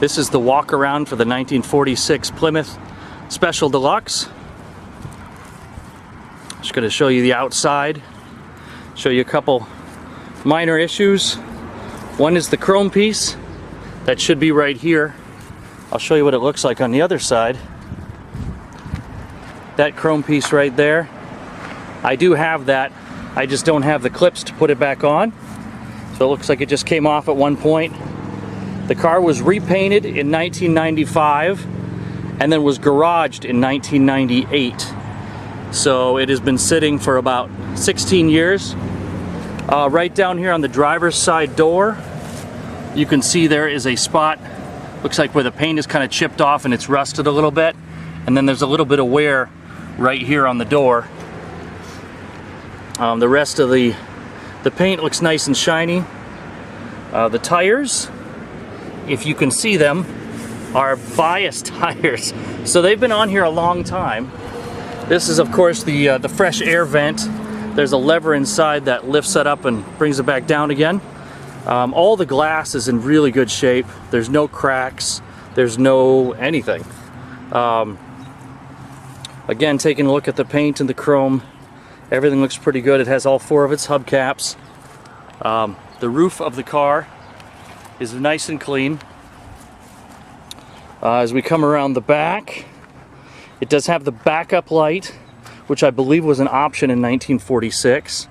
This is the walk around for the 1946 Plymouth Special Deluxe. Just going to show you the outside, show you a couple minor issues. One is the chrome piece. That should be right here. I'll show you what it looks like on the other side. That chrome piece right there. I do have that. I just don't have the clips to put it back on. So it looks like it just came off at one point. The car was repainted in 1995 and then was garaged in 1998. So it has been sitting for about 16 years. Right down here on the driver's side door, you can see there is a spot, looks like where the paint is kind of chipped off and it's rusted a little bit. And then there's a little bit of wear right here on the door. The rest of the paint looks nice and shiny. The tires, if you can see them, are bias tires. So they've been on here a long time. This is of course the fresh air vent. There's a lever inside that lifts that up and brings it back down again. All the glass is in really good shape. There's no cracks. There's no anything. Again, taking a look at the paint and the chrome, everything looks pretty good. It has all four of its hubcaps. The roof of the car is nice and clean. As we come around the back, it does have the backup light, which I believe was an option in 1946.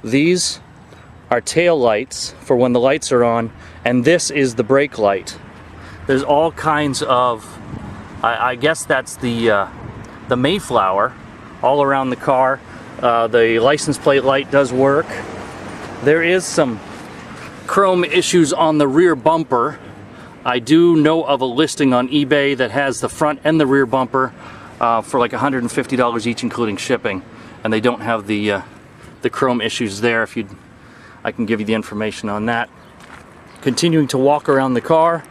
These are tail lights for when the lights are on, and this is the brake light. There's all kinds of, I guess that's the Mayflower all around the car. The license plate light does work. There is some chrome issues on the rear bumper. I do know of a listing on eBay that has the front and the rear bumper for like $150 each, including shipping, and they don't have the chrome issues there. I can give you the information on that. Continuing to walk around the car,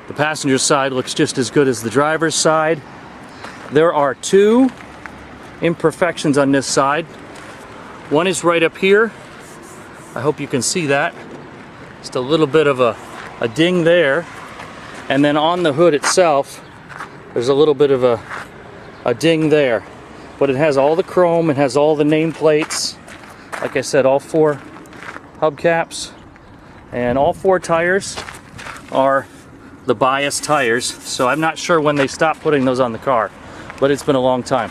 the passenger side looks just as good as the driver's side. There are two imperfections on this side. One is right up here. I hope you can see that. Just a little bit of a ding there. And then on the hood itself, there's a little bit of a ding there. But it has all the chrome, it has all the nameplates. Like I said, all four hubcaps, and all four tires are the bias tires. So I'm not sure when they stopped putting those on the car, but it's been a long time.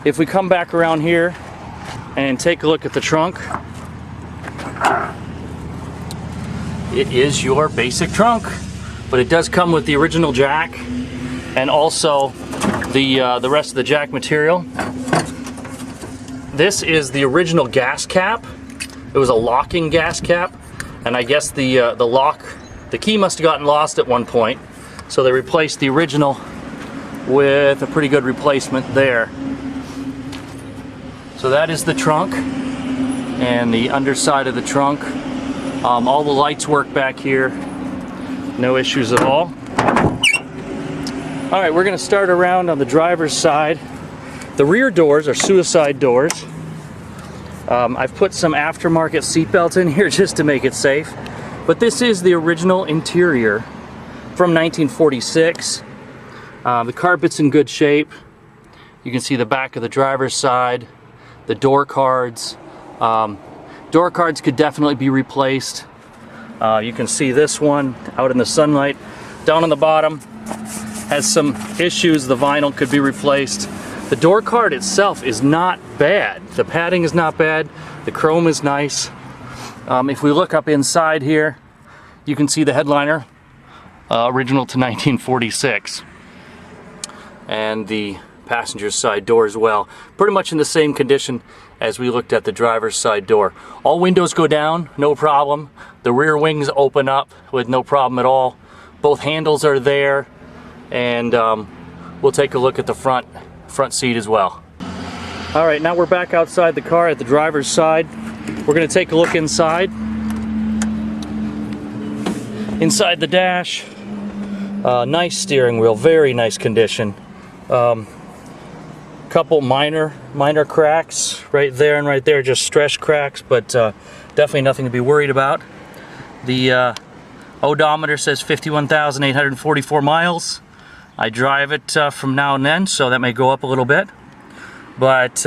If we come back around here and take a look at the trunk, it is your basic trunk, but it does come with the original jack and also the rest of the jack material. This is the original gas cap. It was a locking gas cap, and I guess the key must have gotten lost at one point, so they replaced the original with a pretty good replacement there. So that is the trunk and the underside of the trunk. All the lights work back here, no issues at all. All right, we're going to start around on the driver's side. The rear doors are suicide doors. I've put some aftermarket seatbelts in here just to make it safe, but this is the original interior from 1946. The carpet's in good shape. You can see the back of the driver's side, the door cards. Door cards could definitely be replaced. You can see this one out in the sunlight. Down on the bottom has some issues. The vinyl could be replaced. The door card itself is not bad. The padding is not bad. The chrome is nice. If we look up inside here, you can see the headliner, original to 1946. And the passenger side door as well. Pretty much in the same condition as we looked at the driver's side door. All windows go down, no problem. The rear wings open up with no problem at all. Both handles are there, and we'll take a look at the front seat as well. All right, now we're back outside the car at the driver's side. We're going to take a look inside. Inside the dash, nice steering wheel, very nice condition. Couple minor cracks right there and right there, just stress cracks, but definitely nothing to be worried about. The Odometer says 51,844 miles. I drive it from now and then, so that may go up a little bit. But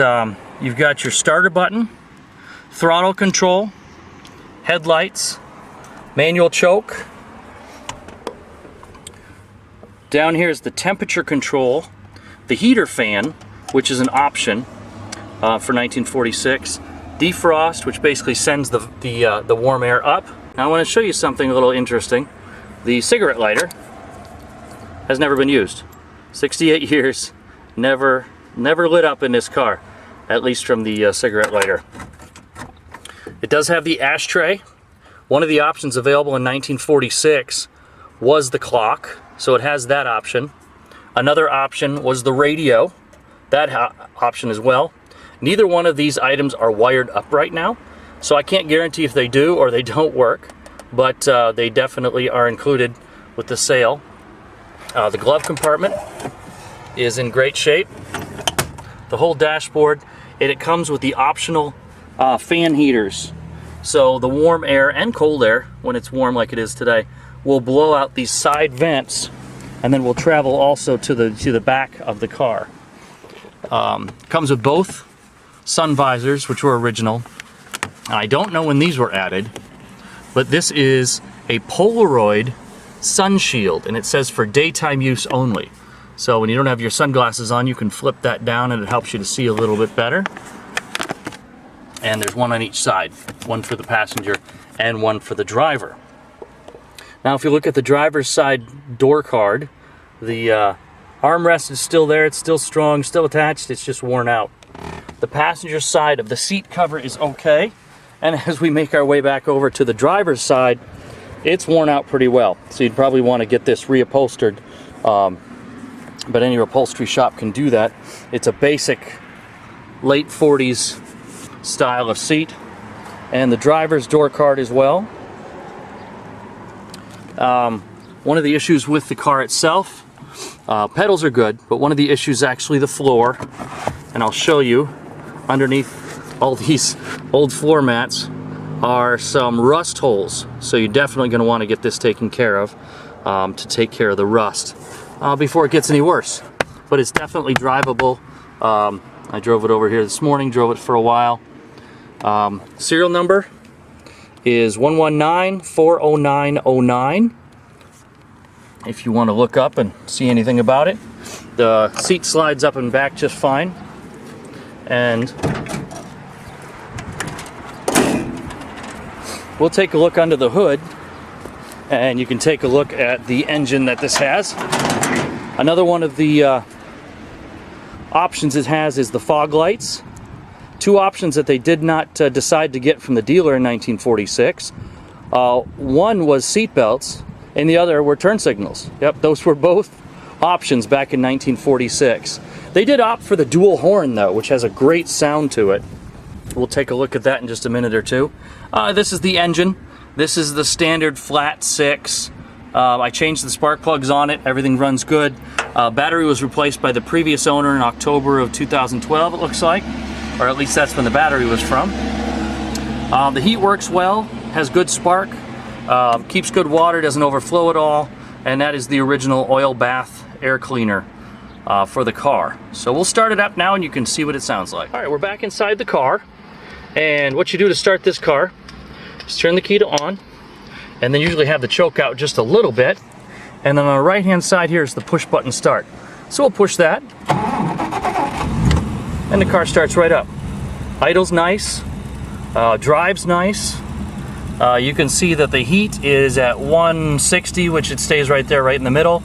you've got your starter button, throttle control, headlights, manual choke. Down here is the temperature control, the heater fan, which is an option for 1946, defrost, which basically sends the warm air up. Now I want to show you something a little interesting. The cigarette lighter has never been used. 68 years, never lit up in this car, at least from the cigarette lighter. It does have the ashtray. One of the options available in 1946 was the clock, so it has that option. Another option was the radio, that option as well. Neither one of these items are wired up right now, so I can't guarantee if they do or they don't work, but they definitely are included with the sale. The glove compartment is in great shape. The whole dashboard, and it comes with the optional fan heaters. So the warm air and cold air, when it's warm like it is today, will blow out these side vents and then will travel also to the back of the car. Comes with both sun visors, which were original. I don't know when these were added, but this is a Polaroid sun shield, and it says for daytime use only. So when you don't have your sunglasses on, you can flip that down and it helps you to see a little bit better. And there's one on each side, one for the passenger and one for the driver. Now if you look at the driver's side door card, the armrest is still there, it's still strong, still attached, it's just worn out. The passenger side of the seat cover is okay, and as we make our way back over to the driver's side, it's worn out pretty well. So you'd probably want to get this reupholstered, but any upholstery shop can do that. It's a basic late 40s style of seat, and the driver's door card as well. One of the issues with the car itself, pedals are good, but one of the issues is actually the floor, and I'll show you. Underneath all these old floor mats are some rust holes, so you're definitely going to want to get this taken care of to take care of the rust before it gets any worse. But it's definitely drivable. I drove it over here this morning, drove it for a while. Serial number is 119-40909 if you want to look up and see anything about it. The seat slides up and back just fine, and we'll take a look under the hood and you can take a look at the engine that this has. Another one of the options it has is the fog lights. Two options that they did not decide to get from the dealer in 1946. One was seat belts and the other were turn signals. Yep, those were both options back in 1946. They did opt for the dual horn though, which has a great sound to it. We'll take a look at that in just a minute or two. This is the engine. This is the standard flat 6. I changed the spark plugs on it. Everything runs good. Battery was replaced by the previous owner in October of 2012, it looks like. Or at least that's when the battery was from. The heat works well, has good spark, keeps good water, doesn't overflow at all, and that is the original oil bath air cleaner for the car. So we'll start it up now and you can see what it sounds like. All right, we're back inside the car, and what you do to start this car is turn the key to on, and then usually have the choke out just a little bit, and then on the right hand side here is the push button start. So we'll push that, and the car starts right up. Idle's nice, drive's nice. You can see that the heat is at 160, which it stays right there, right in the middle.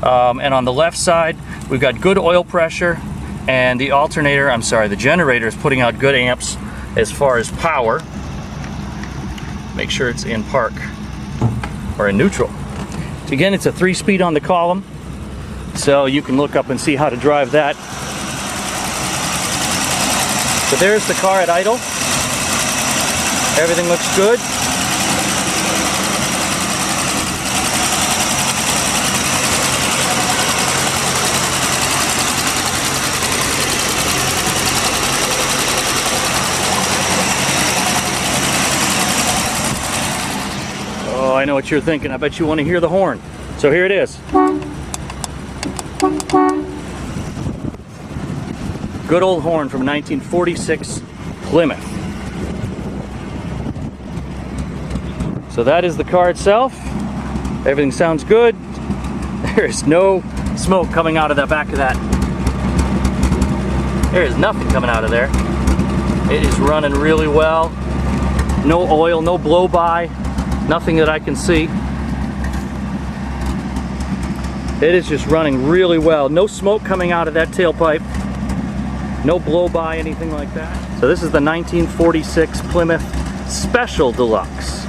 And on the left side, we've got good oil pressure, and the alternator, I'm sorry, the generator is putting out good amps as far as power. Make sure it's in park, or in neutral. Again, it's a 3-speed on the column, so you can look up and see how to drive that. So there's the car at idle. Everything looks good. know what you're thinking. I bet you want to hear the horn. So here it is. Good old horn from 1946 Plymouth. So that is the car itself. Everything sounds good. There is no smoke coming out of the back of that. There is nothing coming out of there. It is running really well. No oil, no blow by, nothing that I can see. It is just running really well. No smoke coming out of that tailpipe. No blow by, anything like that. So this is the 1946 Plymouth Special Deluxe.